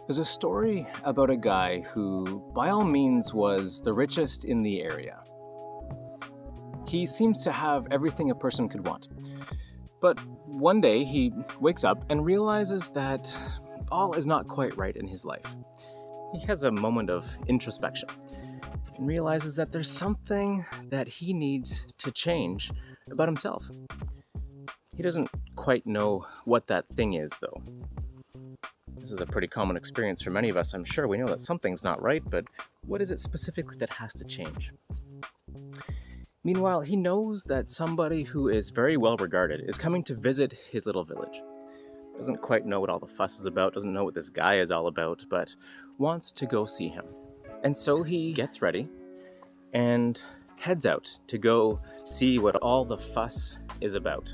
There's a story about a guy who, by all means, was the richest in the area. He seems to have everything a person could want. But one day he wakes up and realizes that all is not quite right in his life. He has a moment of introspection and realizes that there's something that he needs to change about himself. He doesn't quite know what that thing is, though. This is a pretty common experience for many of us, I'm sure. We know that something's not right, but what is it specifically that has to change? Meanwhile, he knows that somebody who is very well regarded is coming to visit his little village. Doesn't quite know what all the fuss is about, doesn't know what this guy is all about, but wants to go see him. And so he gets ready and heads out to go see what all the fuss is about.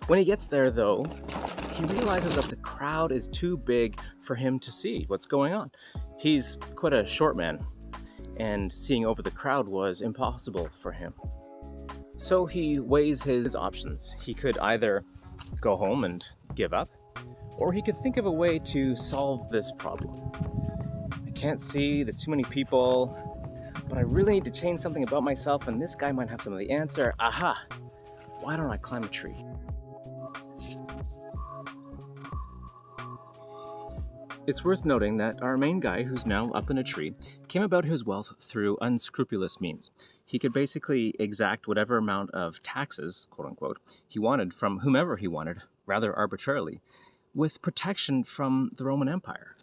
When he gets there, though, he realizes that the crowd is too big for him to see what's going on. He's quite a short man, and seeing over the crowd was impossible for him. So he weighs his options. He could either go home and give up, or he could think of a way to solve this problem. I can't see, there's too many people, but I really need to change something about myself, and this guy might have some of the answer. Aha! Why don't I climb a tree? It's worth noting that our main guy, who's now up in a tree, came about his wealth through unscrupulous means. He could basically exact whatever amount of taxes, quote unquote, he wanted from whomever he wanted, rather arbitrarily, with protection from the Roman Empire.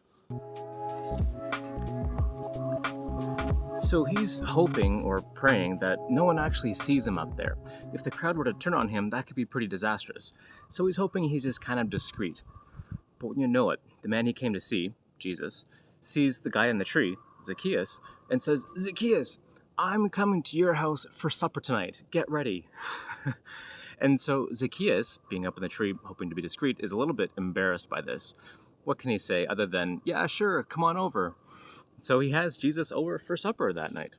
So he's hoping or praying that no one actually sees him up there. If the crowd were to turn on him, that could be pretty disastrous. So he's hoping he's just kind of discreet. But when you know it, the man he came to see, Jesus, sees the guy in the tree, Zacchaeus, and says, "Zacchaeus, I'm coming to your house for supper tonight. Get ready." And so Zacchaeus, being up in the tree, hoping to be discreet, is a little bit embarrassed by this. What can he say other than, "Yeah, sure, come on over." So he has Jesus over for supper that night.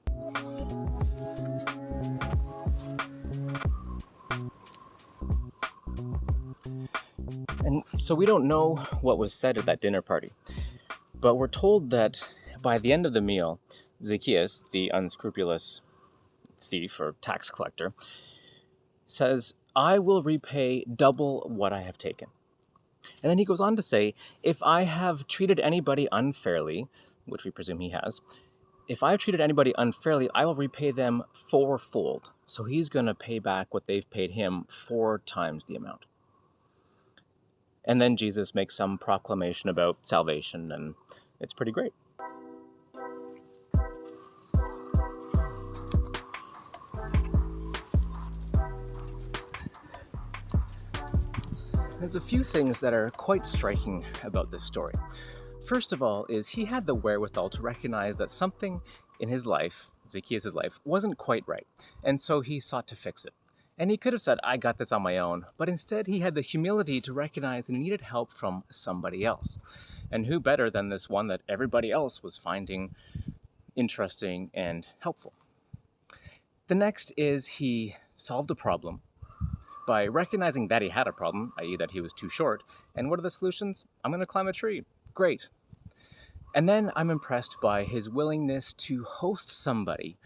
And so we don't know what was said at that dinner party, but we're told that by the end of the meal, Zacchaeus, the unscrupulous thief or tax collector, says, "I will repay double what I have taken." And then he goes on to say, "If I have treated anybody unfairly," which we presume he has, "if I've treated anybody unfairly, I will repay them fourfold." So he's going to pay back what they've paid him 4 times the amount. And then Jesus makes some proclamation about salvation, and it's pretty great. There's a few things that are quite striking about this story. First of all is he had the wherewithal to recognize that something in his life, Zacchaeus' life, wasn't quite right, and so he sought to fix it. And he could have said, "I got this on my own," but instead he had the humility to recognize that he needed help from somebody else. And who better than this one that everybody else was finding interesting and helpful? The next is he solved a problem by recognizing that he had a problem, i.e. that he was too short. And what are the solutions? I'm going to climb a tree. Great. And then I'm impressed by his willingness to host somebody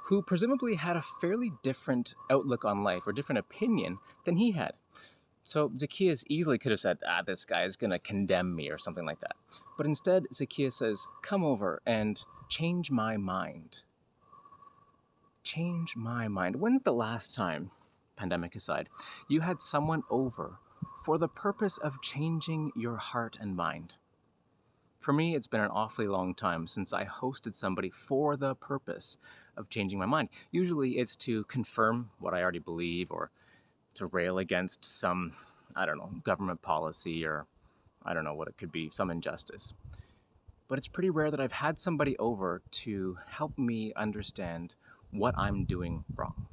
who presumably had a fairly different outlook on life or different opinion than he had. So Zacchaeus easily could have said, "This guy is going to condemn me," or something like that. But instead, Zacchaeus says, "Come over and change my mind." Change my mind. When's the last time, pandemic aside, you had someone over for the purpose of changing your heart and mind? For me, it's been an awfully long time since I hosted somebody for the purpose of changing my mind. Usually it's to confirm what I already believe or to rail against some, government policy or I don't know what it could be, some injustice. But it's pretty rare that I've had somebody over to help me understand what I'm doing wrong.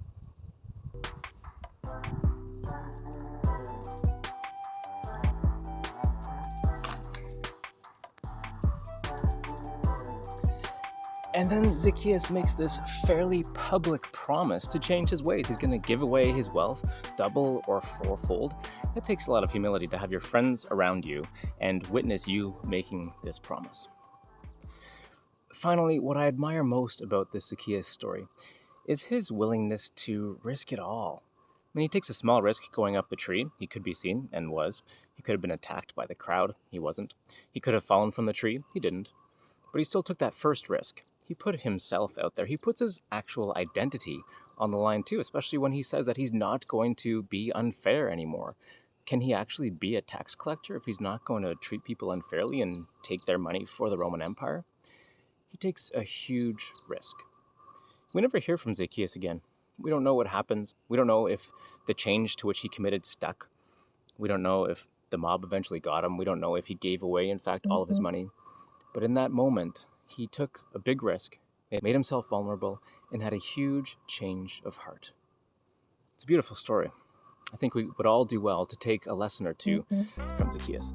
And then Zacchaeus makes this fairly public promise to change his ways. He's going to give away his wealth, double or fourfold, That takes a lot of humility to have your friends around you and witness you making this promise. Finally, what I admire most about this Zacchaeus story is his willingness to risk it all. I mean, he takes a small risk going up the tree. He could be seen, and was. He could have been attacked by the crowd. He wasn't. He could have fallen from the tree. He didn't. But he still took that first risk. He put himself out there. He puts his actual identity on the line too, especially when he says that he's not going to be unfair anymore. Can he actually be a tax collector if he's not going to treat people unfairly and take their money for the Roman Empire? He takes a huge risk. We never hear from Zacchaeus again. We don't know what happens. We don't know if the change to which he committed stuck. We don't know if the mob eventually got him. We don't know if he gave away, in fact, all of his money. But in that moment, he took a big risk, made himself vulnerable, and had a huge change of heart. It's a beautiful story. I think we would all do well to take a lesson or two from Zacchaeus.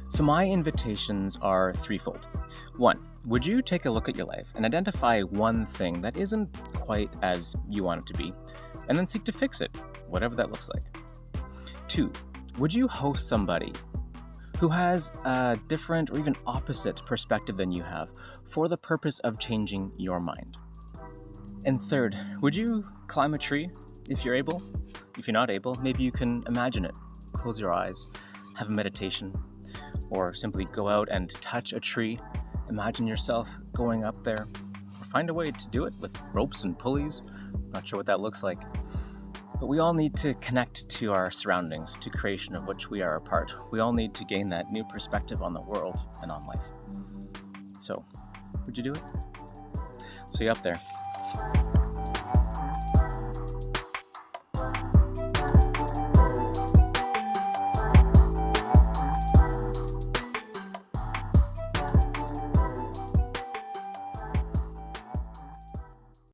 So my invitations are threefold. 1, would you take a look at your life and identify one thing that isn't quite as you want it to be, and then seek to fix it, whatever that looks like. 2, would you host somebody who has a different or even opposite perspective than you have for the purpose of changing your mind? And 3rd, would you climb a tree if you're able? If you're not able, maybe you can imagine it. Close your eyes, have a meditation, or simply go out and touch a tree. Imagine yourself going up there, or find a way to do it with ropes and pulleys. Not sure what that looks like. But we all need to connect to our surroundings, to creation of which we are a part. We all need to gain that new perspective on the world and on life. So, would you do it? See you up there.